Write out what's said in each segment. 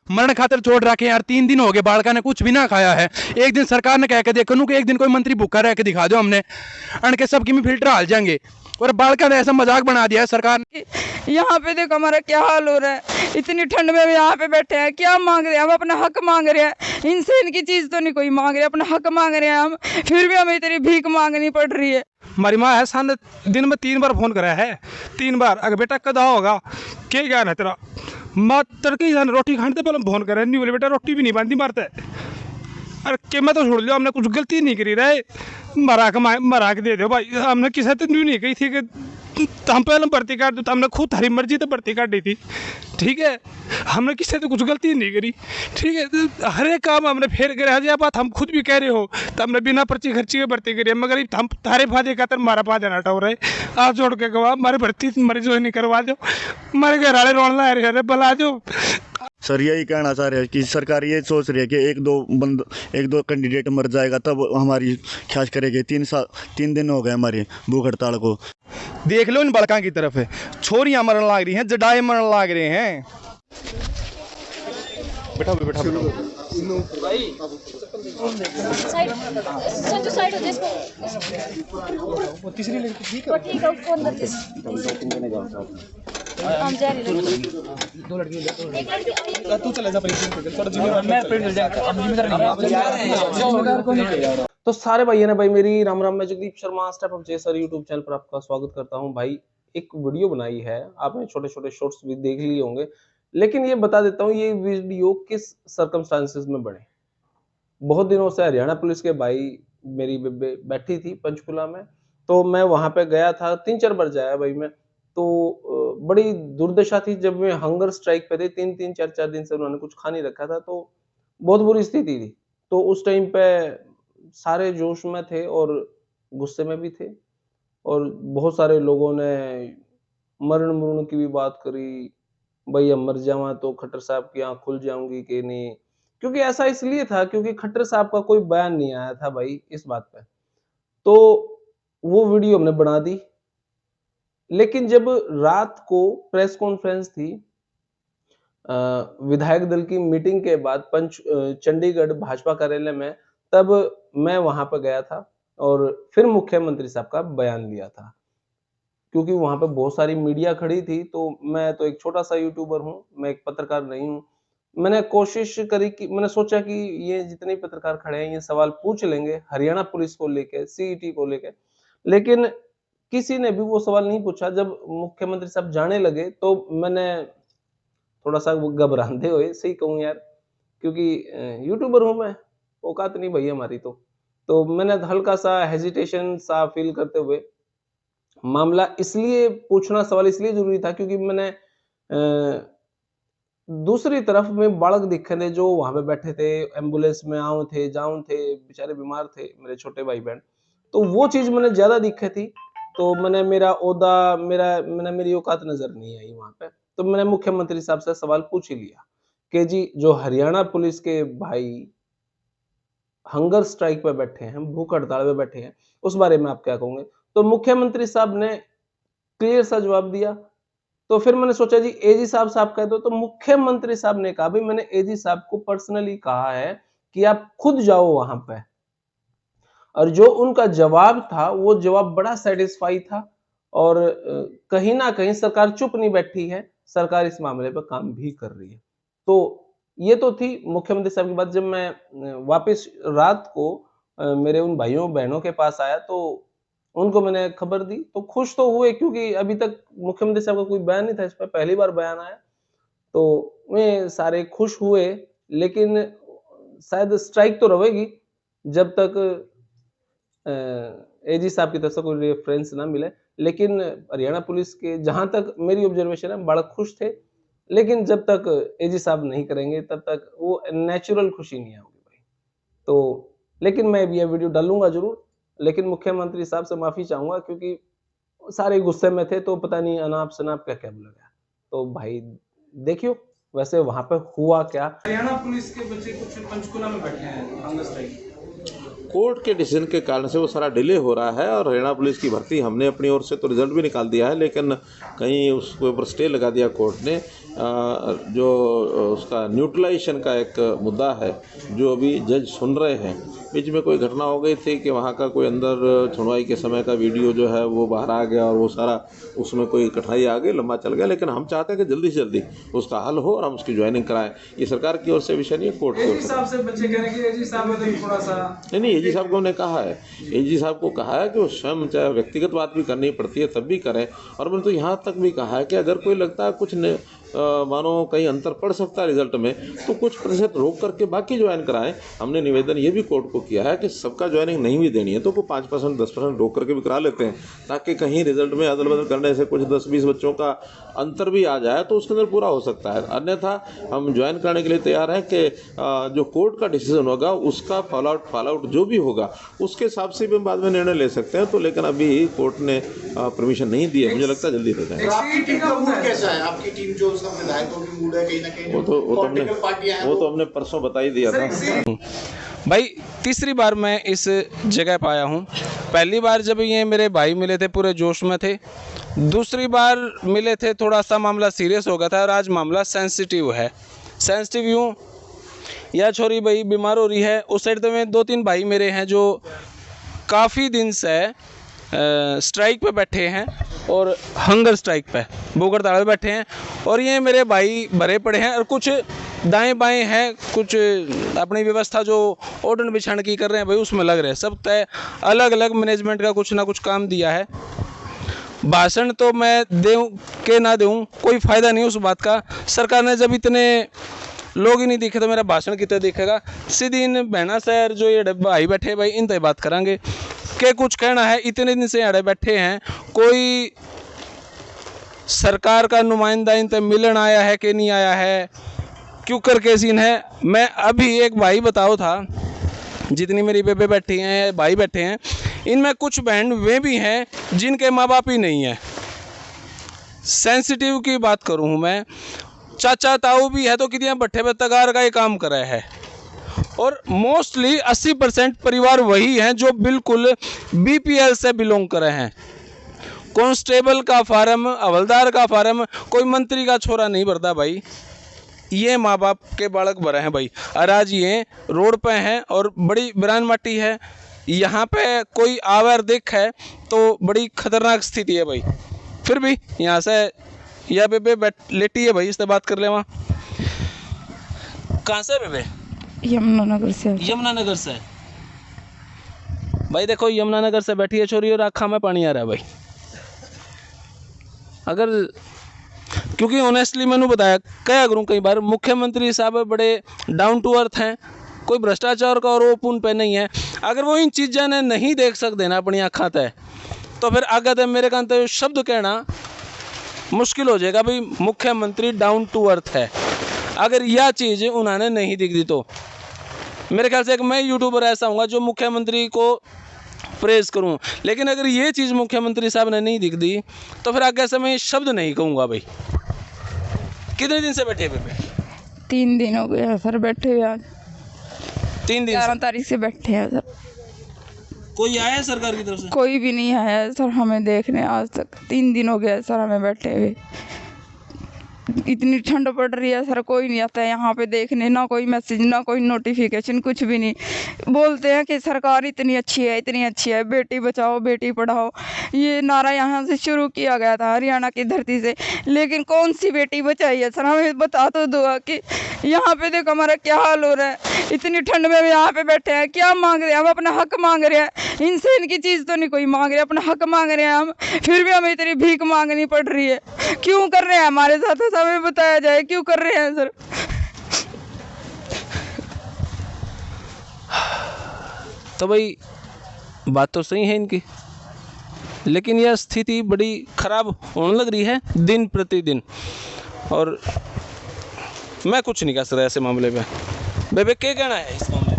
मरण खातर छोड़ रखे यार। 3 दिन हो गए बालका ने कुछ भी ना खाया है। एक दिन सरकार ने कह के देखो कि एक दिन कोई मंत्री भूखा रह के दिखा दो हमने, अण के सबकी में फिल्टर हाल जाएंगे। और बालका ने ऐसा मजाक बना दिया है सरकार ने। यहाँ पे देखो हमारा क्या हाल हो रहा है, इतनी ठंड में भी यहाँ पे बैठे हैं। क्या मांग रहे हैं हम? अपना हक मांग रहे हैं। इनसे इनकी चीज तो नहीं कोई मांग रहे, अपना हक मांग रहे हैं हम, फिर भी हमें इतनी भीख मांगनी पड़ रही है। हमारी माँ है सन दिन में 3 बार फोन करा है, 3 बार। अगर बेटा कदा होगा क्या ज्ञान है तेरा? माँ तड़के सन रोटी खाने से पहले फोन करे, नहीं बोले बेटा रोटी भी नहीं बांधी मारता है। अरे के मैं तो छोड़ लियो, हमने कुछ गलती नहीं करी रहे, मरा के दे दो भाई। हमने किसी तो न्यू नहीं कही थी कि हम पहले भर्ती काट दो, तो हमने खुद हरी मर्जी तो भर्ती काट दी थी, ठीक है। हमने किसी तो कुछ गलती नहीं करी, ठीक है। तो हर एक काम हमने फेर करे। हर बात हम खुद भी कह रहे हो तो हमने बिना पर्ची खर्ची के भर्ती करी है, मगर हम तारे फायदे खातर मारा फायदा ना हो रहे। आप जोड़ के गवा हमारे भर्ती हमारी जो नहीं करवा दो, हमारे घर वाले रोन ला रहे बला दो। सर यही कहना चाह रहे हैं कि सरकार ये सोच रही है कि एक दो कैंडिडेट मर जाएगा तब हमारी ख्याल करेगी। 3 दिन हो गए हमारी भूख हड़ताल को। देख लो इन बड़का की तरफ है, छोरियां मरने लग रही हैं, जडाए मरने लग रहे हैं। बैठा बैठा साइड हो जिसको वो तीसरी लड़की ठीक है उसको अंदर दे हम जा रहे दो लड़की तू चले जा थोड़ा जिम्मेदार, मैं प्रिंट मिल जाएगा, अब जिम्मेदार नहीं है। तो सारे भाइयों ने भाई मेरी राम राम। मैं जगदीप शर्मा स्टेप अप जे सर यूट्यूब चैनल पर आपका स्वागत करता हूं। भाई एक वीडियो बनाई है, आपने छोटे छोटे शॉर्ट्स भी देख लिए होंगे, लेकिन ये बता देता हूं ये वीडियो किस सर्कमस्टांसेस में बने। बहुत दिनों से हरियाणा पुलिस के भाई मेरी बेबे बैठी थी पंचकुला में, तो मैं वहां पे गया था, 3-4 बार जाया भाई मैं। तो बड़ी दुर्दशा थी जब मैं हंगर स्ट्राइक पे थे, 3-3 4-4 दिन से उन्होंने कुछ खा नहीं रखा था, तो बहुत बुरी स्थिति थी। तो उस टाइम पे सारे जोश में थे और गुस्से में भी थे, और बहुत सारे लोगों ने मरण मरण की भी बात करी, भाई हम मर जावा तो खट्टर साहब की आंख खुल जाऊंगी कि नहीं। क्योंकि ऐसा इसलिए था क्योंकि खट्टर साहब का कोई बयान नहीं आया था भाई इस बात पे। तो वो वीडियो हमने बना दी, लेकिन जब रात को प्रेस कॉन्फ्रेंस थी विधायक दल की मीटिंग के बाद चंडीगढ़ भाजपा कार्यालय में, तब मैं वहां पर गया था और फिर मुख्यमंत्री साहब का बयान लिया था। क्योंकि वहां पे बहुत सारी मीडिया खड़ी थी, तो मैं तो एक छोटा सा यूट्यूबर हूं, मैं एक पत्रकार नहीं हूं। मैंने कोशिश करी कि मैंने सोचा कि ये जितने पत्रकार खड़े हैं ये सवाल पूछ लेंगे हरियाणा पुलिस को लेके, सीईटी को लेके, लेकिन किसी ने भी वो सवाल नहीं पूछा। जब मुख्यमंत्री साहब जाने लगे तो मैंने थोड़ा सा घबराते हुए, सही कहूँ यार, क्योंकि यूट्यूबर हूँ मैं, औकात नहीं भाई हमारी। तो मैंने हल्का सा हेजिटेशन सा फील करते हुए, मामला इसलिए पूछना, सवाल इसलिए जरूरी था क्योंकि मैंने दूसरी तरफ में बालक दिखे थे जो वहां पे बैठे थे, एम्बुलेंस में आऊं थे जाऊं थे, बेचारे बीमार थे मेरे छोटे भाई बहन। तो वो चीज मैंने ज्यादा दिखे थी, तो मैंने मेरा ओहदा मेरी औकात नजर नहीं आई वहां पे। तो मैंने मुख्यमंत्री साहब से सवाल पूछ ही लिया कि जी जो हरियाणा पुलिस के भाई हंगर स्ट्राइक पे बैठे हैं, भूख हड़ताल पे बैठे हैं, उस बारे में आप क्या कहोगे? तो मुख्यमंत्री साहब ने क्लियर सा जवाब दिया। तो फिर मैंने सोचा जी एजी साहब कह दो। तो मुख्यमंत्री साहब ने कहा, भाई मैंने एजी साहब को पर्सनली कहा है कि आप खुद जाओ वहां पे। और जो उनका जवाब था वो जवाब बड़ा सेटिस्फाई था, और कहीं ना कहीं सरकार चुप नहीं बैठी है, सरकार इस मामले पर काम भी कर रही है। तो ये तो थी मुख्यमंत्री साहब की बात। जब मैं वापस रात को मेरे उन भाइयों बहनों के पास आया तो उनको मैंने खबर दी, तो खुश तो हुए क्योंकि अभी तक मुख्यमंत्री साहब का कोई बयान नहीं था, इस पर पहली बार बयान आया, तो वे सारे खुश हुए। लेकिन शायद स्ट्राइक तो रहेगी जब तक एजी साहब की तरफ से कोई रेफरेंस ना मिले। लेकिन हरियाणा पुलिस के जहां तक मेरी ऑब्जर्वेशन है बड़ा खुश थे, लेकिन जब तक एजी साहब नहीं करेंगे तब तक वो नेचुरल खुशी नहीं होगी भाई। तो लेकिन मैं ये वीडियो डालूंगा जरूर, लेकिन मुख्यमंत्री साहब से माफी चाहूंगा क्योंकि सारे गुस्से में थे, तो पता नहीं अनाप शनाप क्या क्या बोला गया। तो भाई देखियो वैसे वहां पे हुआ क्या। हरियाणा पुलिस के बच्चे कुछ पंचकुला में बैठे हैं हंगर स्ट्राइक। कोर्ट के डिसीजन के कारण से वो सारा डिले हो रहा है, और हरियाणा पुलिस की भर्ती हमने अपनी ओर से तो रिजल्ट भी निकाल दिया है, लेकिन कहीं उसके ऊपर स्टे लगा दिया कोर्ट ने। जो उसका न्यूट्रलाइजेशन का एक मुद्दा है जो अभी जज सुन रहे हैं। बीच में कोई घटना हो गई थी कि वहाँ का कोई अंदर सुनवाई के समय का वीडियो जो है वो बाहर आ गया और वो सारा उसमें कोई कठिनाई आ गई, लंबा चल गया। लेकिन हम चाहते हैं कि जल्दी से जल्दी उसका हल हो और हम उसकी ज्वाइनिंग कराएं। ये सरकार की ओर से विषय नहीं है, कोर्ट की ओर से। बच्चे कह रहे हैं कि एजी साहब ने थोड़ा सा नहीं, एजी साहब को हमने कहा है, एजी साहब को कहा है कि वो स्वयं चाहे व्यक्तिगत बात भी करनी पड़ती है तब भी करें। और मैंने तो यहाँ तक भी कहा है कि अगर कोई लगता है कुछ मानो कहीं अंतर पड़ सकता है रिजल्ट में, तो कुछ प्रतिशत रोक करके बाकी ज्वाइन कराएं। हमने निवेदन ये भी कोर्ट को किया है कि सबका ज्वाइनिंग नहीं भी देनी है तो कोई 5% 10% रोक करके भी करा लेते हैं, ताकि कहीं रिजल्ट में अदल बदल करने से कुछ 10-20 बच्चों का अंतर भी आ जाए तो उसके अंदर पूरा हो सकता है। अन्यथा हम ज्वाइन कराने के लिए तैयार हैं कि जो कोर्ट का डिसीजन होगा उसका फॉलोआउट जो भी होगा उसके हिसाब से भी हम बाद में निर्णय ले सकते हैं। तो लेकिन अभी कोर्ट ने परमिशन नहीं दी है, मुझे लगता है जल्दी दे देंगे। आपकी टीम का मूड कैसा है? आपकी टीम जो सब विधायकों की मूड है कहीं ना कहीं वो तो हमने परसों बता ही दिया था। भाई तीसरी बार मैं इस जगह पर आया हूँ। पहली बार जब ये मेरे भाई मिले थे पूरे जोश में थे, दूसरी बार मिले थे थोड़ा सा मामला सीरियस हो गया था, और आज मामला सेंसिटिव है। सेंसिटिव यूँ, यह छोरी भाई बीमार हो रही है। उस साइड में 2-3 भाई मेरे हैं जो काफ़ी दिन से स्ट्राइक पे बैठे हैं और हंगर स्ट्राइक पे, भूख हड़ताल पे बैठे हैं। और ये मेरे भाई भरे पड़े हैं और कुछ दाएं बाएं हैं, कुछ अपनी व्यवस्था जो ओढ़न बिछाण की कर रहे हैं भाई उसमें लग रहे हैं। सब तय अलग अलग मैनेजमेंट का कुछ ना कुछ काम दिया है। भाषण तो मैं दूँ के ना दूँ कोई फ़ायदा नहीं उस बात का। सरकार ने जब इतने लोग ही नहीं दिखे तो मेरा भाषण कितना दिखेगा। सीधी इन बहना शहर जो ये भाई बैठे भाई इन तय बात करांगे के कुछ कहना है। इतने दिन से अड़े बैठे हैं, कोई सरकार का नुमाइंदा इन तक मिलन आया है कि नहीं आया है, क्यों करके सीन है। मैं अभी एक भाई बताओ था, जितनी मेरी बेबे बैठी हैं भाई बैठे हैं, इनमें कुछ बहन वे भी हैं जिनके माँ बाप ही नहीं हैं। सेंसिटिव की बात करूँ मैं, चाचा ताऊ भी है तो कितने भट्ठे पे तगार का ही काम कर रहे हैं। और मोस्टली 80% परिवार वही हैं जो बिल्कुल बीपीएल से बिलोंग कर रहे हैं। कांस्टेबल का फार्म, हवलदार का फार्म कोई मंत्री का छोरा नहीं भरता भाई। ये माँ बाप के बालक भरे हैं भाई। और आज ये रोड पे हैं और बड़ी बिरान माटी है, यहाँ पे कोई आवर दिख है तो बड़ी खतरनाक स्थिति है भाई। फिर भी यहाँ से यह बेबे लेटी है भाई, इससे बात कर ले। वहाँ कहाँ से बेबे? यमुनानगर से। यमुनानगर से भाई। देखो यमुनानगर से बैठी है छोरी और आँखा में पानी आ रहा है भाई। अगर क्योंकि ऑनेस्टली मैंने बताया क्या करूँ, कई बार मुख्यमंत्री साहब बड़े डाउन टू अर्थ हैं, कोई भ्रष्टाचार का आरोप उन पे नहीं है। अगर वो इन चीज़ों ने नहीं देख सकते ना अपनी आँखा तय, तो फिर आगे तक मेरे कान तक शब्द कहना मुश्किल हो जाएगा भाई। मुख्यमंत्री डाउन टू अर्थ है। अगर यह चीज़ उन्होंने नहीं दिख दी तो मेरे ख्याल से एक मैं यूट्यूबर ऐसा हूँगा जो मुख्यमंत्री को प्रेज करूँ। लेकिन अगर ये चीज़ मुख्यमंत्री साहब ने नहीं दिख दी तो फिर आगे से मैं शब्द नहीं कहूँगा भाई। कितने दिन से बैठे हुए? 3 दिन हो गए सर बैठे हुए। आज 3 दिन 11 तारीख से बैठे हैं सर। कोई आया है सरकार की तरफ से? कोई भी नहीं आया है सर हमें देखने आज तक। 3 दिन हो गए सर हमें बैठे हुए। इतनी ठंड पड़ रही है सर, कोई नहीं आता है यहाँ पे देखने, ना कोई मैसेज ना कोई नोटिफिकेशन, कुछ भी नहीं। बोलते हैं कि सरकार इतनी अच्छी है, बेटी बचाओ बेटी पढ़ाओ, ये नारा यहाँ से शुरू किया गया था हरियाणा की धरती से। लेकिन कौन सी बेटी बचाई है सर, हमें बता तो दो कि यहाँ पे देखो हमारा क्या हाल हो रहा है। इतनी ठंड में भी यहाँ पे बैठे हैं, क्या मांग रहे हैं? हम अपना हक मांग रहे हैं। इनसे इनकी चीज़ तो नहीं कोई मांग रहे, अपना हक मांग रहे हैं हम। फिर भी हमें इतनी भीख मांगनी पड़ रही है। क्यों कर रहे हैं हमारे साथ? हमें बताया जाए क्यों कर रहे हैं सर। तो भाई बात तो सही है इनकी, लेकिन यह स्थिति बड़ी खराब होने लग रही है दिन प्रतिदिन। और मैं कुछ नहीं कह सकता ऐसे मामले में। बेबे क्या कहना है इस मामले में?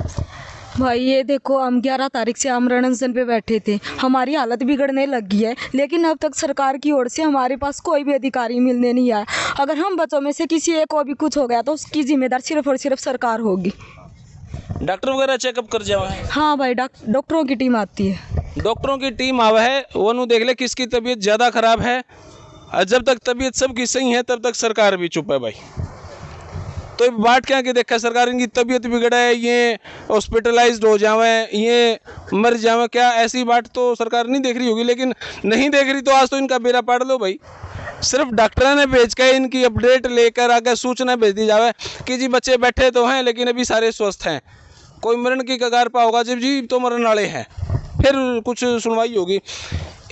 भाई ये देखो, हम 11 तारीख से आमरण अनशन पे बैठे थे, हमारी हालत बिगड़ने लग गई है। लेकिन अब तक सरकार की ओर से हमारे पास कोई भी अधिकारी मिलने नहीं आया। अगर हम बच्चों में से किसी एक को भी कुछ हो गया तो उसकी जिम्मेदार सिर्फ और सिर्फ सरकार होगी। डॉक्टर वगैरह चेकअप कर जावा है? हाँ भाई, डॉक्टरों की टीम आती है। डॉक्टरों की टीम आवा है, वो देख ले किसकी तबीयत ज़्यादा खराब है और जब तक तबीयत सबकी सही है तब तक सरकार भी चुप है भाई। तो ये बात क्या कि देखा सरकार इनकी तबीयत बिगड़ा है, ये हॉस्पिटलाइज्ड हो जावे, ये मर जावे, क्या ऐसी बात तो सरकार नहीं देख रही होगी। लेकिन नहीं देख रही तो आज तो इनका बेड़ा पाड़ लो भाई। सिर्फ डॉक्टर ने भेज के इनकी अपडेट लेकर आकर सूचना भेज दी जावे कि जी बच्चे बैठे तो हैं लेकिन अभी सारे स्वस्थ हैं, कोई मरण की कगार पर होगा जब जी तो मरण वाले हैं, फिर कुछ सुनवाई होगी।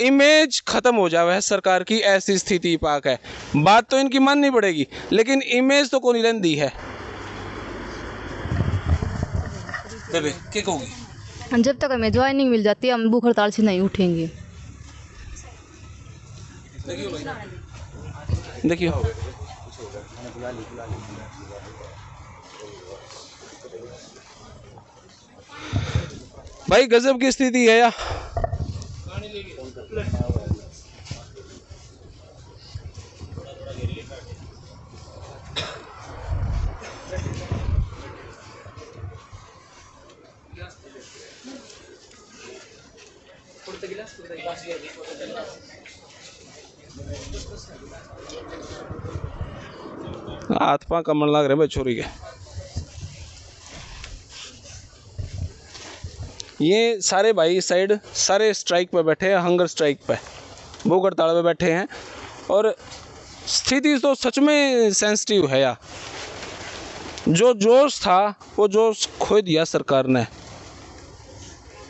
इमेज खत्म हो जावे है सरकार की, ऐसी स्थिति पाक है। बात तो इनकी माननी पड़ेगी लेकिन इमेज तो कौन लेंदी है। बेबे क्या कहोगी? जब तक हमें ज्वाइनिंग मिल जाती है हम भूख हड़ताल से नहीं उठेंगे। देखिए भाई गजब की स्थिति है यार। हाथ पाँव कमर लग रहे भाई छोरी के। ये सारे भाई इस साइड सारे स्ट्राइक पे बैठे हैं, हंगर स्ट्राइक पे, भूख हड़ताल पे बैठे हैं। और स्थिति तो सच में सेंसिटिव है यार। जो जोश था वो जोश खो दिया सरकार ने,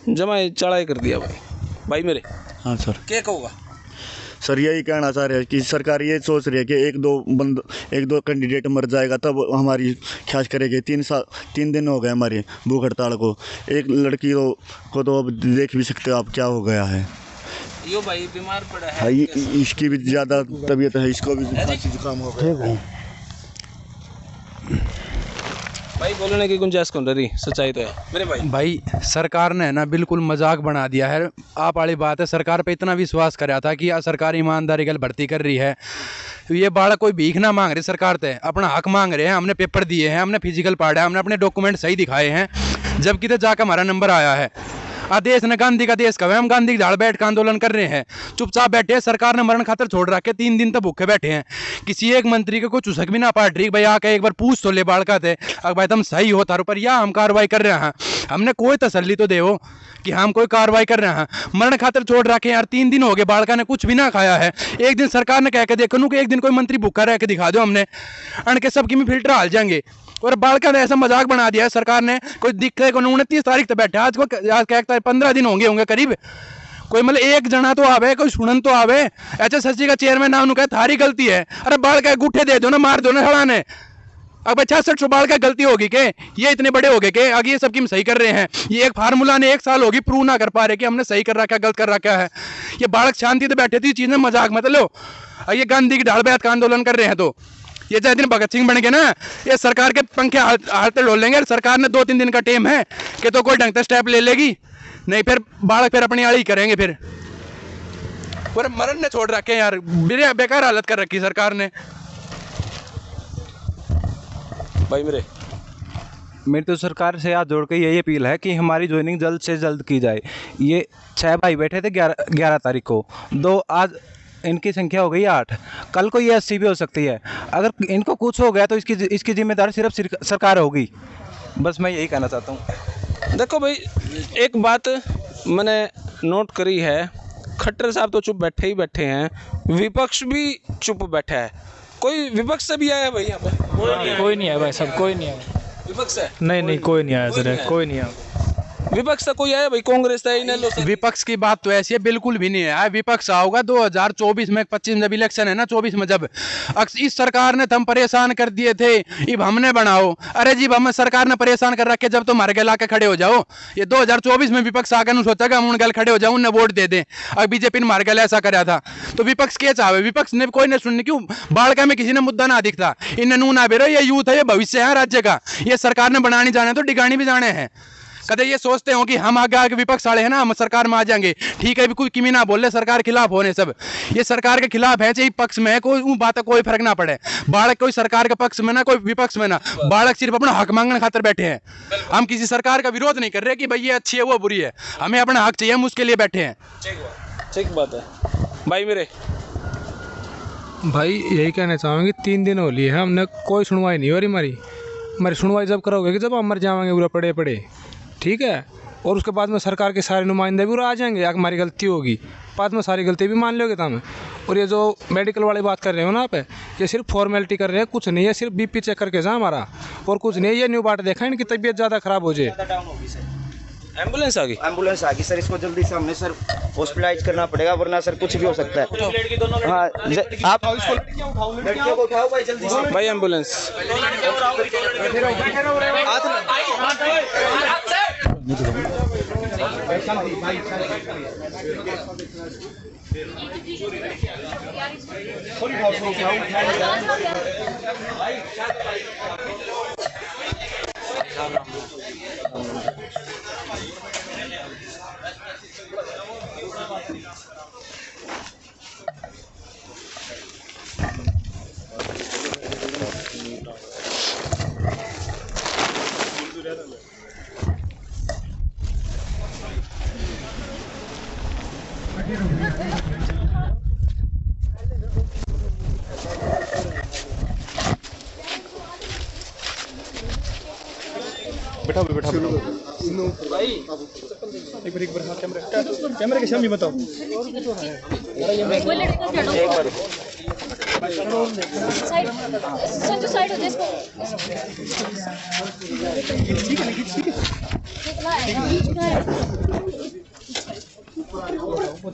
जमा चढ़ाई कर दिया भाई मेरे। हाँ सर। क्या कहूँगा सर? यही कहना चाह रहे हैं कि सरकार ये सोच रही है कि एक दो कैंडिडेट मर जाएगा तब हमारी ख्याल करेगी। 3 दिन हो गए हमारी भूख हड़ताल को। एक लड़की को तो अब देख भी सकते हो आप क्या हो गया है। यो भाई बीमार पड़ा है। हाँ, इसकी भी ज़्यादा तबीयत है, इसको भी खांसी जुकाम हो गया। भाई बोलने की गुंजाइश कौन रही, सच्चाई तो है मेरे भाई सरकार ने ना बिल्कुल मजाक बना दिया है। आप वाली बात है, सरकार पे इतना विश्वास कर रहा था कि सरकार ईमानदारी गल भर्ती कर रही है। ये बालक कोई भीख ना मांग रही सरकार से, अपना हक मांग रहे हैं। हमने पेपर दिए हैं, हमने फिजिकल पढ़ा है, हमने अपने डॉक्यूमेंट सही दिखाए हैं, जबकि तो जाकर हमारा नंबर आया है। देश ने गांधी का देश कहा, हम गांधी की दाढ़ बैठ कर आंदोलन कर रहे हैं, चुपचाप बैठे हैं। सरकार ने मरण खातर छोड़ रखे, 3 दिन तक भूखे बैठे हैं। किसी एक मंत्री के कोई चुसक भी ना पाट रही। भाई आके एक बार पूछ तो ले बालका थे, अगर भाई तुम सही हो तार पर, या हम कार्रवाई कर रहे हैं, हमने कोई तसल्ली तो दे कि हम कोई कार्रवाई कर रहे हैं। मरण खातर छोड़ रखे यार, 3 दिन हो गए, बालका ने कुछ भी ना खाया है। एक दिन सरकार ने कह के देखो कि एक दिन कोई मंत्री भूखा रह के दिखा दो, हमने अण के सबकी में फिल्टर हाल जाएंगे। और बालका ने ऐसा मजाक बना दिया है सरकार ने, कोई दिखे को 29 तारीख तक बैठे, आज क्या 15 दिन होंगे करीब। कोई मतलब एक जना तो आवे, कोई सुनन तो आवे। HSSC का चेयरमैन नाम कहे थारी गलती है, अरे बालका गुठे दे दो ना, मार दो ना सड़ाने। अब 66 बालका गलती होगी के, ये इतने बड़े हो गए के आगे ये सबकी हम सही कर रहे हैं। ये एक फार्मूला ने 1 साल होगी प्रूव ना कर पा रहे कि हमने सही कर रखा गलत कर रखा है। ये बालक शांति से बैठे थे, चीज़ में मजाक मत लो। ये गांधी की ढाल बैठ का आंदोलन कर रहे हैं, तो ये चाहे दिन भगत सिंह बन गए ना, ये सरकार के पंखे हालते डोल लेंगे। सरकार ने 2-3 दिन का टाइम है कि तो कोई ढंग से स्टेप ले लेगी, नहीं फिर बालक फिर अपनी आड़ी करेंगे। फिर पूरे मरण ने छोड़ रखे यार, बेकार हालत कर रखी सरकार ने। भाई मेरी तो सरकार से हाथ जोड़ के यही अपील है कि हमारी ज्वाइनिंग जल्द से जल्द की जाए। ये 6 भाई बैठे थे 11 तारीख को, 2 आज इनकी संख्या हो गई 8, कल को ये 80 भी हो सकती है। अगर इनको कुछ हो गया तो इसकी जिम्मेदारी सिर्फ सरकार होगी। बस मैं यही कहना चाहता हूँ। देखो भाई एक बात मैंने नोट करी है, खट्टर साहब तो चुप बैठे ही बैठे हैं, विपक्ष भी चुप बैठा है। कोई विपक्ष से भी आया भाई यहाँ पे? कोई नहीं आया भाई, सब कोई नहीं आया। विपक्ष है? नहीं कोई नहीं आया सर, कोई नहीं आया। विपक्ष से कोई आया भाई? कांग्रेस है? विपक्ष की बात तो ऐसी है, बिल्कुल भी नहीं है। विपक्ष आओगा 2024 में, 25 में जब इलेक्शन है ना, 24 में जब इस सरकार ने हम परेशान कर दिए थे, अब हमने बनाओ। अरे जी हम सरकार ने परेशान कर रखे, जब तो मारे गल आके खड़े हो जाओ। ये 2024 में विपक्ष आकर सोचा कि हम उन गल खड़े हो जाओ, उन्हें वोट दे दें। अब बीजेपी ने मारे गल ऐसा कराया था, तो विपक्ष क्या चाहे? विपक्ष ने कोई नहीं सुनने, क्यों? बाढ़ में किसी ने मुद्दा ना दिखता, इन्हें नू ना बेरो, ये यूथ है, ये भविष्य है राज्य का। ये सरकार ने बनाने जाने तो डिगानी भी जाने हैं। कदे ये सोचते हो कि हम आगे विपक्ष वाले हैं ना, हम सरकार में आ जाएंगे, ठीक है, भी कोई किमी ना बोले सरकार खिलाफ होने सब। ये सरकार के खिलाफ है, चाहे पक्ष में है, कोई बात कोई फर्क ना पड़े। बालक कोई सरकार के पक्ष में ना, कोई विपक्ष में ना, बालक सिर्फ अपना हक मांगने खातिर बैठे हैं। हम किसी सरकार का विरोध नहीं कर रहे कि भाई ये अच्छी है वो बुरी है, हमें अपना हक चाहिए, हम उसके लिए बैठे हैं। ठीक बात है भाई मेरे। भाई यही कहना चाहूँगी 3 दिन हो लिए हैं, हमने कोई सुनवाई नहीं हो रही हमारी सुनवाई जब करोगे कि जब हम मर जाएंगे पूरा पड़े पड़े, ठीक है। और उसके बाद में सरकार के सारे नुमाइंदे भी आ जाएंगे, हमारी गलती होगी, बाद में सारी गलती भी मान लोगे तो हमें। और ये जो मेडिकल वाली बात कर रहे हो ना आप, ये सिर्फ फॉर्मेलिटी कर रहे हैं, कुछ नहीं है, सिर्फ बीपी चेक करके जा हमारा, और कुछ नहीं है। ये न्यू बात देखा इनकी तबीयत ज़्यादा ख़राब हो जाए। एम्बुलेंस आ गई सर, इसको जल्दी से हमने सर हॉस्पिटलाइज करना पड़ेगा, वरना सर कुछ भी हो सकता है। हाँ आप लड़कियों को उठाओ भाई जल्दी से। भाई एम्बुलेंस बैठा भाई एक बार हाँ, कैमरे के सामने बताओ।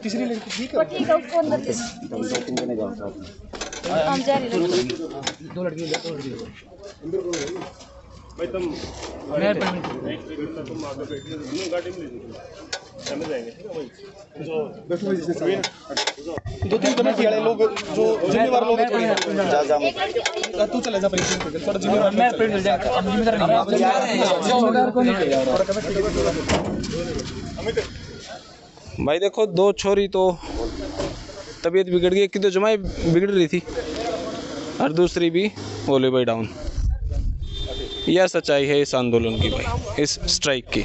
तीसरी लड़की ठीक है, उसको अंदर दो लड़की भाई तुम गाड़ी में जाएंगे, ठीक है भाई। जो 2-3 कमेटी वाले लोग जो जिम्मेवार लोग जा तू चले जा थोड़ा जिम्मेवार मैं प्रिंट मिल जाएगा, हम जिम्मेदार नहीं। भाई देखो 2 छोरी तो तबीयत बिगड़ गई, एक की तो जमाई बिगड़ रही थी और दूसरी भी बोले भाई डाउन। यह सच्चाई है इस आंदोलन की भाई, इस स्ट्राइक की।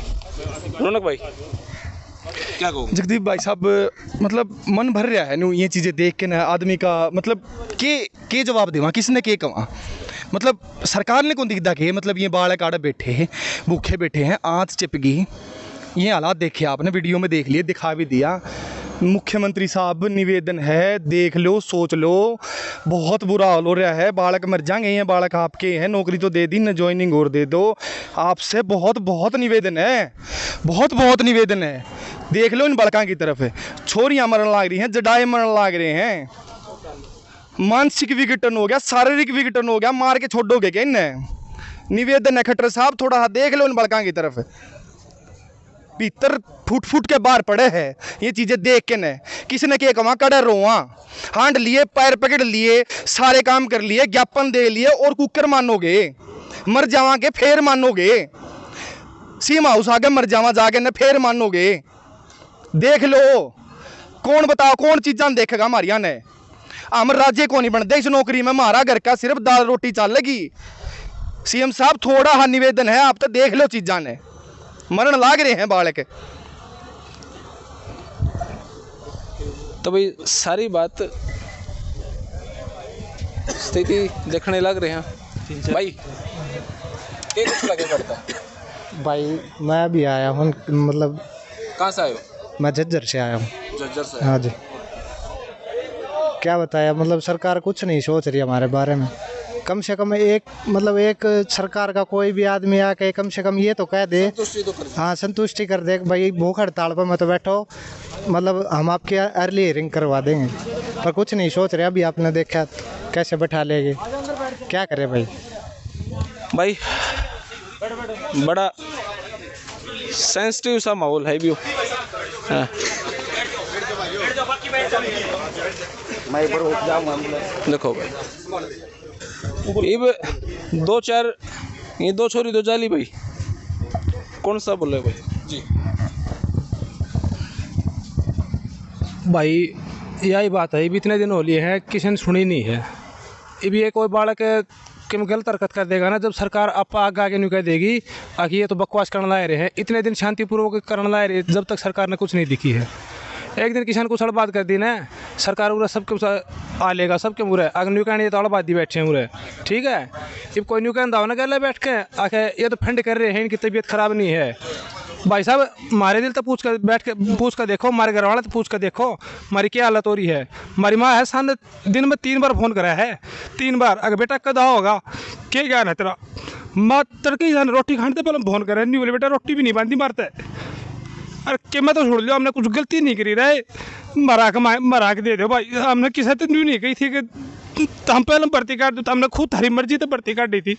रौनक भाई क्या कहो? जगदीप भाई साहब, मतलब मन भर रहा है नु ये चीज़ें देख के ना आदमी का, मतलब के जवाब देवा, किसने के कहा, मतलब सरकार ने कौन दिखता के, मतलब ये बालक आड़े बैठे हैं, भूखे बैठे हैं, आँच चिप गई, ये हालात देखे आपने, वीडियो में देख लिए, दिखा भी दिया। मुख्यमंत्री साहब निवेदन है, देख लो, सोच लो, बहुत बुरा हाल हो रहा है, बालक मर जाएंगे, ये बालक आपके हैं, नौकरी तो दे दी, न ज्वाइनिंग और दे दो, आपसे बहुत बहुत निवेदन है, बहुत बहुत निवेदन है। देख लो इन बालकों की तरफ, छोरियाँ मरने लग रही हैं, जडाए मरने लग रहे हैं, मानसिक विघटन हो गया, शारीरिक विघटन हो गया, मार के छोड़ोगे क्या इन्हें? निवेदन है खट्टर साहब, थोड़ा हाथ देख लो इन बालकों की तरफ, भीतर फूट फूट के बाहर पड़े हैं ये चीज़ें देख के न, किसने के कमा कड़े रोआ, हांड लिए, पैर पकड़ लिए, सारे काम कर लिए, ज्ञापन दे लिए, और कुकर मानोगे, मर जावांगे फिर मानोगे, सीमा हाउस आगे मर जावा जाके न फिर मानोगे। देख लो, कौन बताओ कौन चीज़ां देखेगा हमारिया ने? हम राज्य को नहीं बनते इस नौकरी में, हमारा घर का सिर्फ दाल रोटी चलेगी। सीएम साहब थोड़ा हाँ निवेदन है, आप तो देख लो चीज़ां ने, मरण लाग रहे हैं बालक। तो भाई सारी बात स्थिति देखने लग रहे हैं भाई, एक कुछ लगे पड़ता भाई। मैं अभी आया हूँ, मतलब कहाँ से आए हो? मैं झज्जर से आया हूँ। झज्जर से? हाँ जी। क्या बताया, मतलब सरकार कुछ नहीं सोच रही हमारे बारे में। कम से कम एक, मतलब एक सरकार का कोई भी आदमी आके कम से कम ये तो कह दे, हाँ संतुष्टि कर दे भाई भूख हड़ताल पर मत बैठो, मतलब हम आपकी अर्ली हियरिंग करवा देंगे, पर कुछ नहीं सोच रहे। अभी आपने देखा कैसे बैठा लेंगे, क्या करें भाई। भाई बड़ा सेंसिटिव सा माहौल है भी। हाँ। देखो भाई, ये 2-4 ये 2 छोरी 2 जाली भाई, कौन सा बोले भाई जी? भाई यही बात है, भी इतने दिन हो लिए हैं, किसी ने सुनी नहीं है। ये भी एक कोई बालक कि गलत हरकत कर देगा ना, जब सरकार आप आगे आगे नहीं कह देगी आखिर ये तो बकवास करने ला रहे हैं, इतने दिन शांतिपूर्वक करने ला रहे, जब तक सरकार ने कुछ नहीं दिखी है। एक दिन किसान को बात कर दी ना सरकार उरा सबके आ लेगा सबके मुरे अगर न्यू कहने तो बात दी बैठे हैं मुरे, ठीक है। अब कोई न्यू कहना ना कर ले बैठ के आखे ये तो फंड कर रहे हैं, इनकी तबीयत खराब नहीं है। भाई साहब हमारे दिल तो पूछ कर देखो, हमारे घर वाले तो पूछ कर देखो हमारी क्या हालत हो रही है। हमारी माँ है सामने दिन में 3 बार फ़ोन करा है, 3 बार। अगर बेटा कदा होगा क्या ज्ञान है तेरा, माँ तड़के रोटी खाने पहले फ़ोन करे नहीं बोले बेटा रोटी भी नहीं बांधी मारते। अरे कि मैं तो छोड़ लियो, हमने कुछ गलती नहीं करी रहे, मरा के दे दो भाई। हमने किसी तो न्यू नहीं कही थी कि हम पहले भर्ती काट दो, तो हमने खुद हरी मर्जी तो भर्ती काट दी थी,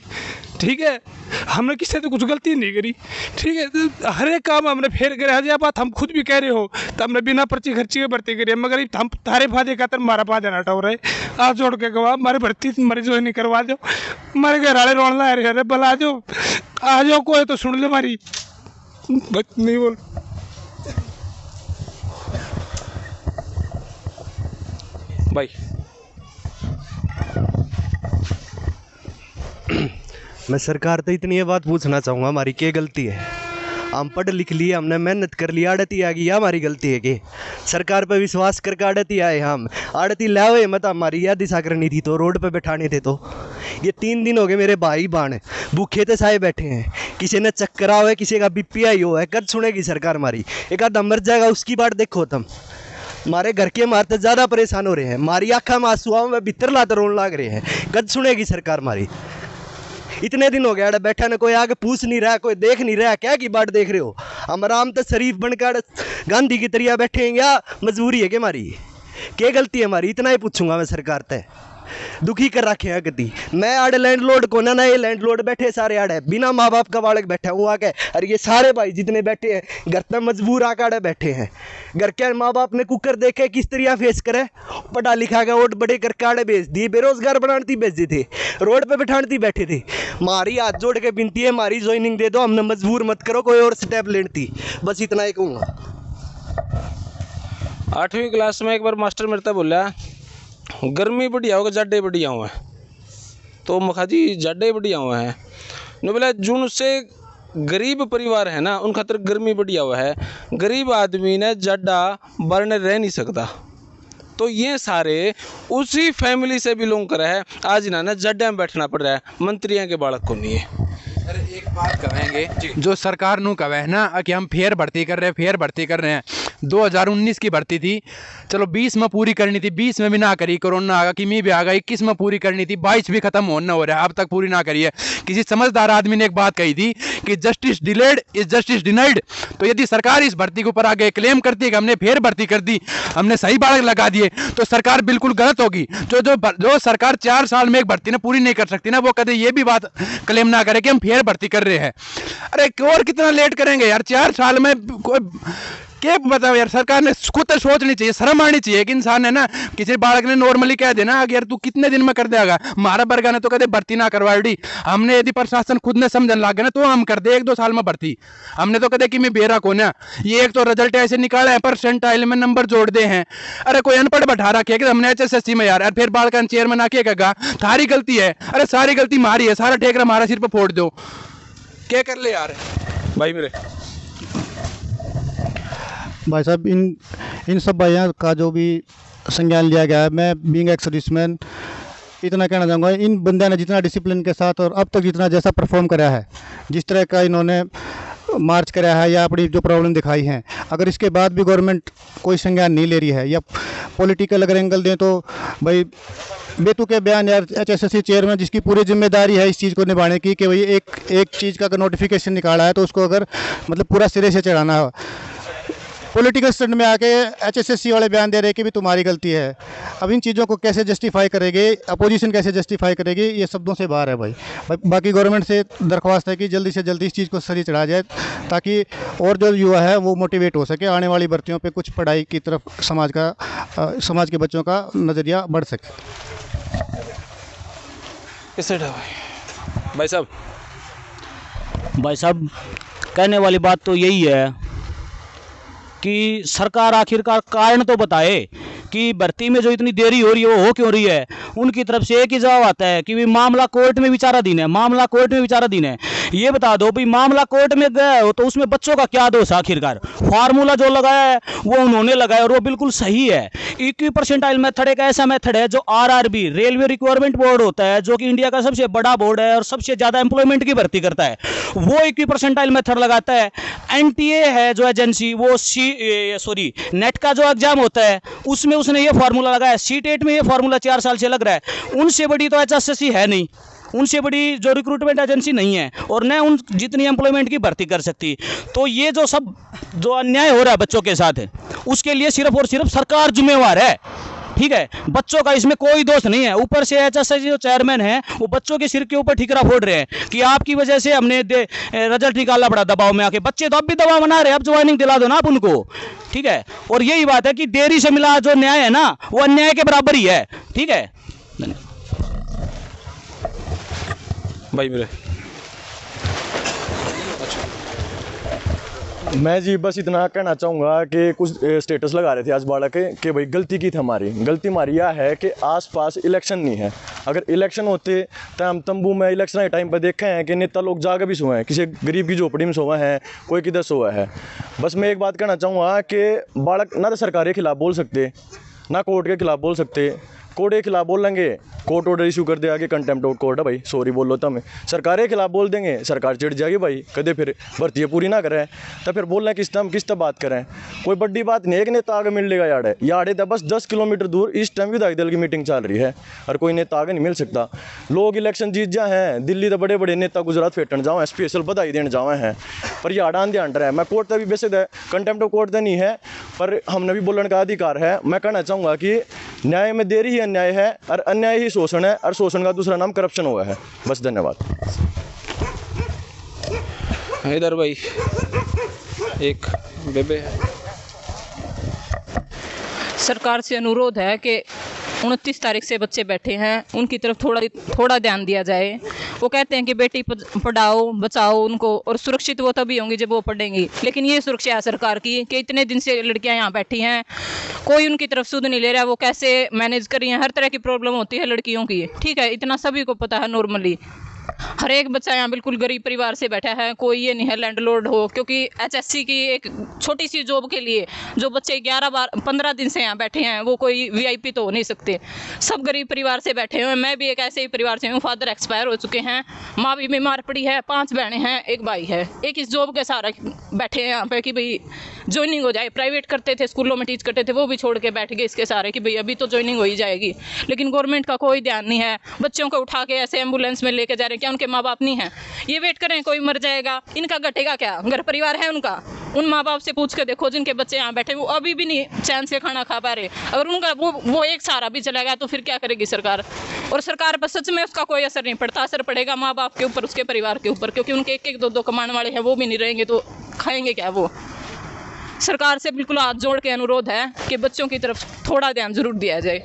ठीक है। हमने किसी तो कुछ गलती नहीं करी, ठीक है। तो हर एक काम हमने फेर करे है, बात हम खुद भी कह रहे हो, तो हमने बिना पर्ची खर्ची के भर्ती करी है। मगर हम तारे फायदे खातर हमारा फायदा ना उठाओ रहे, आप जोड़ के गवा हमारी भर्ती हमारी जो नहीं करवा दो, हमारे घर वाले रोन ला रहे बला दो, आ जाओ कोई तो सुन लो हमारी बच नहीं बोल। भाई मैं सरकार तो इतनी ये बात पूछना चाहूँगा, हमारी क्या गलती है? हम पढ़ लिख लिए, हमने मेहनत कर ली, आड़ती आ गई, हमारी गलती है कि सरकार पे विश्वास करके आड़ती आए हम। आड़ती लाए मत हमारी याद दिशा करनी थी तो रोड पे बैठाने थे। तो ये 3 दिन हो गए मेरे भाई बहन भूखे ते साए बैठे हैं, किसी ने चक्कर हुआ है, किसी का BPI हो है। कद सुनेगी सरकार हमारी? एक आधा मर जाएगा उसकी बात देखो तुम। हमारे घर के मारते ज़्यादा परेशान हो रहे हैं, हमारी आँखा में आंसू में भीतर लाते रोन लाग रहे हैं। कद सुनेगी सरकार हमारी? इतने दिन हो गया अरे बैठा, ना कोई आगे पूछ नहीं रहा, कोई देख नहीं रहा, क्या की बात देख रहे हो? हम आराम तो शरीफ बनकर गांधी की तरह बैठे हैं, या मजबूरी है कि हमारी? क्या गलती है हमारी? इतना ही पूछूंगा मैं सरकार से। दुखी कर रखे हैं गति। मैं आड़े लैंडलॉर्ड को ना ये लैंडलॉर्ड बैठे सारे आड़े बिना माँ बाप का बालक बैठा हूँ आके, और ये सारे भाई जितने बैठे हैं घर तक मजबूर आके आड़े बैठे हैं। घर के माँ बाप ने कुकर देखे किस तरह फेस करे, पढ़ा लिखा के वोट बड़े करके आड़े भेज दिए, बेरोजगार बनाती भेज दी थी, रोड पे बैठाती बैठे थे। हमारी हाथ जोड़ के विनती है, हमारी ज्वाइनिंग दे दो, हमने मजबूर मत करो, कोई और स्टेप लेती। बस इतना ही कहूँगा। 8वीं क्लास में एक बार मास्टर मेरे से बोला गर्मी बढ़िया होगा जाडे बढ़िया हुआ है, तो मखा जी जाडे बढ़िया हुआ है ने बोला जून से गरीब परिवार है ना उन खातर गर्मी बढ़िया हुआ है, गरीब आदमी ने जाडा बारने रह नहीं सकता। तो ये सारे उसी फैमिली से बिलोंग कर है, आज ना जाडा में बैठना पड़ रहा है, मंत्रियों के बालक को नहीं है। अरे एक बात कहेंगे, जो सरकार नू कहे ना कि हम फेर भर्ती कर रहे हैं 2019 की भर्ती थी, चलो 20 में पूरी करनी थी, 20 में भी ना करी, कोरोना आ गया, किमी भी आ गई, 21 में पूरी करनी थी, 22 भी खत्म होना हो रहा है, अब तक पूरी ना करी है। किसी समझदार आदमी ने एक बात कही थी कि justice delayed is justice denied. तो यदि सरकार इस भर्ती के ऊपर आगे क्लेम करती है कि हमने फेर भर्ती कर दी, हमने सही बालक लगा दिए, तो सरकार बिल्कुल गलत होगी। जो सरकार 4 साल में एक भर्ती ना पूरी नहीं कर सकती ना, वो कदे ये भी बात क्लेम ना करे कि हम फेर भर्ती कर रहे हैं। अरे और कितना लेट करेंगे यार, 4 साल में कोई क्या बताओ यार। सरकार ने खुद तो सोचनी चाहिए, शर्म आनी चाहिए कि इंसान है ना, किसी बालक ने नॉर्मली कह देना यार तू कितने दिन में कर देगा, हमारा बरगा ने तो कदे भर्ती ना करवाई। हमने यदि प्रशासन खुद ने समझने लग गया ना तो हम कर दे 1-2 साल में भर्ती। हमने तो कदे कि मैं बेरा को ना, ये एक तो रिजल्ट ऐसे निकाला है, परसेंटाइल में नंबर जोड़ दे हैं। अरे कोई अनपढ़ बैठा रखे कि हमने HSSC में यार, फिर बालका चेयरमैन आके कहेगा थारी गलती है। अरे सारी गलती हमारी है, सारा ठेकरा हमारा सिर पर फोड़ दो, क्या कर ले यार भाई मेरे भाई साहब इन सब भाइयों का जो भी संज्ञान लिया गया है, मैं बीइंग एक्स सर्विसमैन इतना कहना चाहूँगा, इन बंदे ने जितना डिसिप्लिन के साथ और अब तक जितना जैसा परफॉर्म करा है, जिस तरह का इन्होंने मार्च कराया है या अपनी जो प्रॉब्लम दिखाई हैं, अगर इसके बाद भी गवर्नमेंट कोई संज्ञान नहीं ले रही है या पॉलिटिकल अगर एंगल दें तो भाई बेतुके बयान यार। HSSC चेयरमैन जिसकी पूरी जिम्मेदारी है इस चीज़ को निभाने की कि भाई एक चीज़ का अगर नोटिफिकेशन निकाला है तो उसको अगर मतलब पूरा सिरे से चढ़ाना है। पॉलिटिकल स्टंट में आके HSSC वाले बयान दे रहे कि भी तुम्हारी गलती है। अब इन चीज़ों को कैसे जस्टिफाई करेंगे, अपोजिशन कैसे जस्टिफाई करेगी, ये शब्दों से बाहर है भाई। बाकी गवर्नमेंट से दरख्वास्त है कि जल्दी से जल्दी इस चीज़ को सही चढ़ा जाए ताकि और जो युवा है वो मोटिवेट हो सके, आने वाली भर्तियों पे कुछ पढ़ाई की तरफ समाज के बच्चों का नज़रिया बढ़ सके। भाई साहब कहने वाली बात तो यही है कि सरकार आखिरकार कारण तो बताए कि भर्ती में जो इतनी देरी हो रही है वो हो क्यों रही है, उनकी तरफ से एक ही जवाब आता है कि भी मामला कोर्ट में विचाराधीन है, मामला कोर्ट में विचाराधीन है। ये बता दो भाई मामला कोर्ट में गया हो तो उसमें बच्चों का क्या दोष है? आखिरकार फार्मूला जो लगाया है वो उन्होंने लगाया और वो बिल्कुल सही है। इक्वी परसेंटाइल मेथड एक ऐसा मेथड है जो आरआरबी रेलवे रिक्वायरमेंट बोर्ड होता है, जो कि इंडिया का सबसे बड़ा बोर्ड है और सबसे ज्यादा एम्प्लॉयमेंट की भर्ती करता है, वो इक्वी परसेंटाइल मेथड लगाता है। एनटीए है जो एजेंसी, वो नेट का जो एग्जाम होता है उसमें उसने ये फार्मूला लगाया। सीटेट में ये फार्मूला 4 साल से लग रहा है। उनसे बड़ी तो एचएसएससी है नहीं, उनसे बड़ी जो रिक्रूटमेंट एजेंसी नहीं है और न उन जितनी एम्प्लॉयमेंट की भर्ती कर सकती। तो ये जो सब जो अन्याय हो रहा है बच्चों के साथ है उसके लिए सिर्फ और सिर्फ सरकार जिम्मेवार है, ठीक है। बच्चों का इसमें कोई दोष नहीं है। ऊपर से एचएसएससी जो चेयरमैन है वो बच्चों के सिर के ऊपर ठिकरा फोड़ रहे हैं कि आपकी वजह से हमने रिजल्ट निकालना पड़ा दबाव में आके। बच्चे तो अब भी दबाव बना रहे हैं, अब ज्वाइनिंग दिला दो ना आप उनको, ठीक है। और यही बात है कि देरी से मिला जो न्याय है ना वो अन्याय के बराबर ही है, ठीक है। भाई मेरे मैं जी बस इतना कहना चाहूँगा कि कुछ स्टेटस लगा रहे थे आज बालक के कि भाई गलती की थी हमारी। गलती हमारी यह है कि आसपास इलेक्शन नहीं है। अगर इलेक्शन होते तो हम तंबू में इलेक्शन के टाइम पर देखे हैं कि नेता लोग जाकर भी सोए हैं, किसी गरीब की झोपड़ी में सोए हैं, कोई किधर सोया है। बस मैं एक बात कहना चाहूँगा कि बालक ना तो सरकार के खिलाफ बोल सकते ना कोर्ट के खिलाफ बोल सकते। कोर्ट के खिलाफ बोल लेंगे, कोर्ट ऑर्डर इशू कर देगा कि कंटेम्प्ट ऑफ कोर्ट है भाई, सॉरी बोल लो तो हमें। सरकार के खिलाफ बोल देंगे, सरकार चिढ़ जाएगी भाई, कदे फिर भर्ती पूरी ना करें तो फिर बोल रहे हैं किस तरह बात करें। कोई बड़ी बात नहीं, एक नेता आगे मिल लेगा याड़े तो बस 10 किलोमीटर दूर इस टाइम विधायक दल की मीटिंग चल रही है और कोई नेता आगे नहीं मिल सकता। लोग इलेक्शन जीत जाए हैं, दिल्ली तो बड़े बड़े नेता गुजरात फेटन जाओ स्पेशल बधाई देने जाओ हैं, पर याड़ा ध्यान रहा है। मैं कोर्ट तक भी वैसे कंटेम्प्ट ऑफ कोर्ट तो नहीं है, पर हमने भी बोलने का अधिकार है। मैं कहना चाहूँगा कि न्याय में देरी ही अन्याय है और अन्याय ही शोषण है और शोषण का दूसरा नाम करप्शन हुआ है। बस धन्यवाद। इधर भाई एक बेबे है। सरकार से अनुरोध है कि 29 तारीख से बच्चे बैठे हैं, उनकी तरफ थोड़ा ध्यान दिया जाए। वो कहते हैं कि बेटी पढ़ाओ बचाओ उनको, और सुरक्षित वो तभी होंगी जब वो पढ़ेंगी। लेकिन ये सुरक्षा है सरकार की कि इतने दिन से लड़कियां यहाँ बैठी हैं, कोई उनकी तरफ सुध नहीं ले रहा। वो कैसे मैनेज कर रही हैं, हर तरह की प्रॉब्लम होती है लड़कियों की, ठीक है, इतना सभी को पता है। नॉर्मली हर एक बच्चा यहाँ बिल्कुल गरीब परिवार से बैठा है, कोई ये नहीं है लैंडलॉर्ड हो। क्योंकि एचएससी की एक छोटी सी जॉब के लिए जो बच्चे 15 दिन से यहाँ बैठे हैं वो कोई वीआईपी तो हो नहीं सकते। सब गरीब परिवार से बैठे हुए हैं। मैं भी एक ऐसे ही परिवार से हूँ, फादर एक्सपायर हो चुके हैं, माँ भी बीमार पड़ी है, 5 बहनें हैं, एक भाई है। एक इस जॉब के सहारा बैठे हैं यहाँ पे कि भाई ज्वाइनिंग हो जाए। प्राइवेट करते थे, स्कूलों में टीच करते थे, वो भी छोड़ के बैठ गए इसके सहारे कि भाई अभी तो ज्वाइनिंग हो ही जाएगी। लेकिन गवर्नमेंट का कोई ध्यान नहीं है। बच्चों को उठा के ऐसे एम्बुलेंस में लेके जा रहे हैं, क्या उनके माँ बाप नहीं है? ये वेट करें कोई मर जाएगा, इनका घटेगा क्या? घर परिवार है उनका, उन माँ बाप से पूछ के देखो जिनके बच्चे यहाँ बैठे वो अभी भी नहीं चैन से खाना खा पा रहे। अगर उनका वो एक सहारा भी चला गया तो फिर क्या करेगी सरकार? और सरकार पर सच में उसका कोई असर नहीं पड़ता। असर पड़ेगा माँ बाप के ऊपर, उसके परिवार के ऊपर, क्योंकि उनके 1-1 2-2 कमाने वाले हैं, वो भी नहीं रहेंगे तो खाएंगे क्या वो? सरकार से बिल्कुल हाथ जोड़ के अनुरोध है कि बच्चों की तरफ थोड़ा ध्यान जरूर दिया जाए।